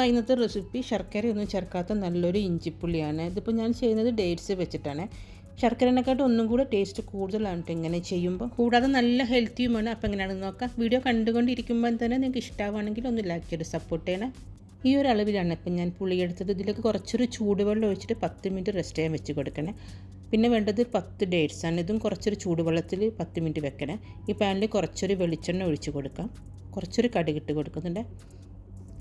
ഇന്നത്തെ റെസിപ്പി ശർക്കരയൊന്നും ചേർക്കാത്ത നല്ലൊരു ഇഞ്ചിപ്പുളിയാണ്. ഇതിപ്പോൾ ഞാൻ ചെയ്യുന്നത് ഡേറ്റ്സ് വെച്ചിട്ടാണ്. ശർക്കരേനെക്കാട്ടും ഒന്നും കൂടെ ടേസ്റ്റ് കൂടുതലാണ് കേട്ടോ ഇങ്ങനെ ചെയ്യുമ്പോൾ. കൂടാതെ നല്ല ഹെൽത്തിയുമാണ്. അപ്പോൾ എങ്ങനെയാണെന്ന് നോക്കാം. വീഡിയോ കണ്ടുകൊണ്ടിരിക്കുമ്പോൾ തന്നെ നിങ്ങൾക്ക് ഇഷ്ടമാണെങ്കിൽ ഒന്ന് ലൈക്ക് ചെയ്ത് സപ്പോർട്ട് ചെയ്യണം. ഈ ഒരു അളവിലാണ് ഇപ്പം ഞാൻ പുളിയെടുത്തത്. ഇതിലേക്ക് കുറച്ചൊരു ചൂടുവെള്ളം ഒഴിച്ചിട്ട് 10 മിനിറ്റ് റെസ്റ്റ് ചെയ്യാൻ വെച്ച് കൊടുക്കണേ. പിന്നെ വേണ്ടത് 10 ഡേറ്റ്സ് ആണ്. ഇതും കുറച്ചൊരു ചൂടുവെള്ളത്തിൽ 10 മിനിറ്റ് വെക്കണേ. ഈ പാനിൽ കുറച്ചൊരു വെളിച്ചെണ്ണ ഒഴിച്ച് കൊടുക്കാം. കുറച്ചൊരു കടുകിട്ട് കൊടുക്കുന്നുണ്ട്.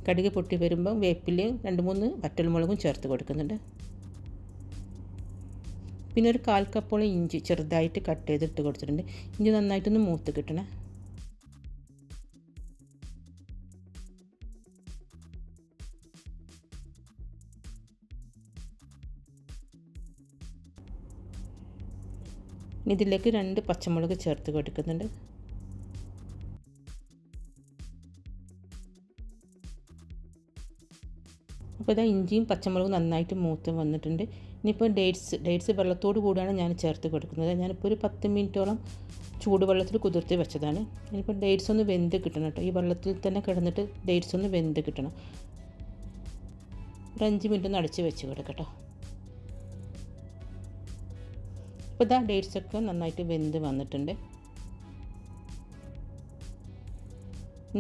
കടുക് പൊട്ടി വരുമ്പോൾ വേപ്പിലയും 2-3 വറ്റൽമുളകും ചേർത്ത് കൊടുക്കുന്നുണ്ട്. പിന്നെ ഒരു 1/4 കപ്പോളം ഇഞ്ചി ചെറുതായിട്ട് കട്ട് ചെയ്തിട്ട് കൊടുത്തിട്ടുണ്ട്. ഇഞ്ചി നന്നായിട്ടൊന്ന് മൂത്ത് കിട്ടണേ. ഇതിലേക്ക് 2 പച്ചമുളക് ചേർത്ത് കൊടുക്കുന്നുണ്ട്. അപ്പോൾ ഇതാ ഇഞ്ചിയും പച്ചമുളകും നന്നായിട്ട് മൂത്ത് വന്നിട്ടുണ്ട്. ഇനിയിപ്പോൾ ഡേറ്റ്സ് വെള്ളത്തോട് കൂടിയാണ് ഞാൻ ചേർത്ത് കൊടുക്കുന്നത്. ഞാനിപ്പോൾ ഒരു 10 മിനിറ്റോളം ചൂടുവെള്ളത്തിൽ കുതിർത്ത് വെച്ചതാണ്. ഇനിയിപ്പോൾ ഡേറ്റ്സ് ഒന്ന് വെന്ത് കിട്ടണം കേട്ടോ. ഈ വെള്ളത്തിൽ തന്നെ കിടന്നിട്ട് ഡേറ്റ്സ് ഒന്ന് വെന്ത് കിട്ടണം. ഒരു 5 മിനിറ്റ് ഒന്ന് അടച്ച് വെച്ച് കൊടുക്കട്ടോ. ഇപ്പോൾ ഇതാ ഡേറ്റ്സൊക്കെ നന്നായിട്ട് വെന്ത് വന്നിട്ടുണ്ട്.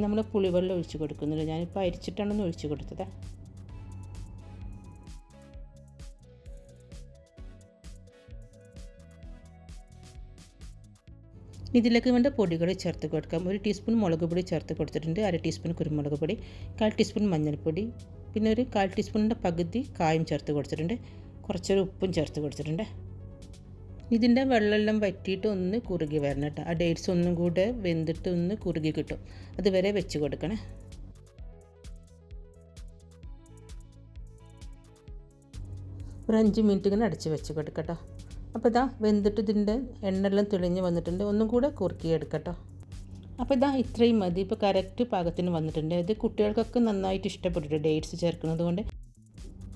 നമ്മൾ പുളിവെള്ളം ഒഴിച്ച് കൊടുക്കുന്നുണ്ട്. ഞാനിപ്പോൾ അരിച്ചിട്ടാണെന്ന് ഒഴിച്ച് കൊടുത്തത്. ഇതിലേക്ക് വേണ്ട പൊടികൾ ചേർത്ത് കൊടുക്കാം. 1 ടീസ്പൂൺ മുളക് പൊടി ചേർത്ത് കൊടുത്തിട്ടുണ്ട്. 1/2 ടീസ്പൂൺ കുരുമുളക് പൊടി, 1/4 ടീസ്പൂൺ മഞ്ഞൾപ്പൊടി, പിന്നെ ഒരു 1/4 ടീസ്പൂണിൻ്റെ പകുതി കായം ചേർത്ത് കൊടുത്തിട്ടുണ്ട്. കുറച്ചൊരു ഉപ്പും ചേർത്ത് കൊടുത്തിട്ടുണ്ട്. ഇതിൻ്റെ വെള്ളമെല്ലാം വറ്റിയിട്ട് ഒന്ന് കുറുകി വരണം കേട്ടോ. ആ ഡേറ്റ്സ് ഒന്നും കൂടെ വെന്തിട്ട് ഒന്ന് കുറുകി കിട്ടും. അതുവരെ വെച്ച് കൊടുക്കണേ. ഒരു 5 മിനിറ്റ് ഇങ്ങനെ അടച്ച് വെച്ച് കൊടുക്കട്ടോ. അപ്പോൾ ഇതാ വെന്തിട്ട് ഇതിൻ്റെ എണ്ണയെല്ലാം തെളിഞ്ഞ് വന്നിട്ടുണ്ട്. ഒന്നും കൂടെ കുറുക്കി എടുക്കട്ടോ. അപ്പോൾ ഇതാ ഇത്രയും മതി. ഇപ്പോൾ കറക്റ്റ് പാകത്തിന് വന്നിട്ടുണ്ട്. ഇത് കുട്ടികൾക്കൊക്കെ നന്നായിട്ട് ഇഷ്ടപ്പെട്ടിട്ട് ഡേറ്റ്സ് ചേർക്കുന്നത് കൊണ്ട്.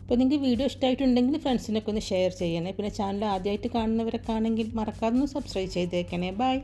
അപ്പോൾ നിങ്ങൾക്ക് വീഡിയോ ഇഷ്ടമായിട്ടുണ്ടെങ്കിൽ ഫ്രണ്ട്സിനൊക്കെ ഒന്ന് ഷെയർ ചെയ്യണേ. പിന്നെ ചാനൽ ആദ്യമായിട്ട് കാണുന്നവരൊക്കെ ആണെങ്കിൽ മറക്കാതെ ഒന്ന് സബ്സ്ക്രൈബ് ചെയ്തേക്കണേ. ബൈ.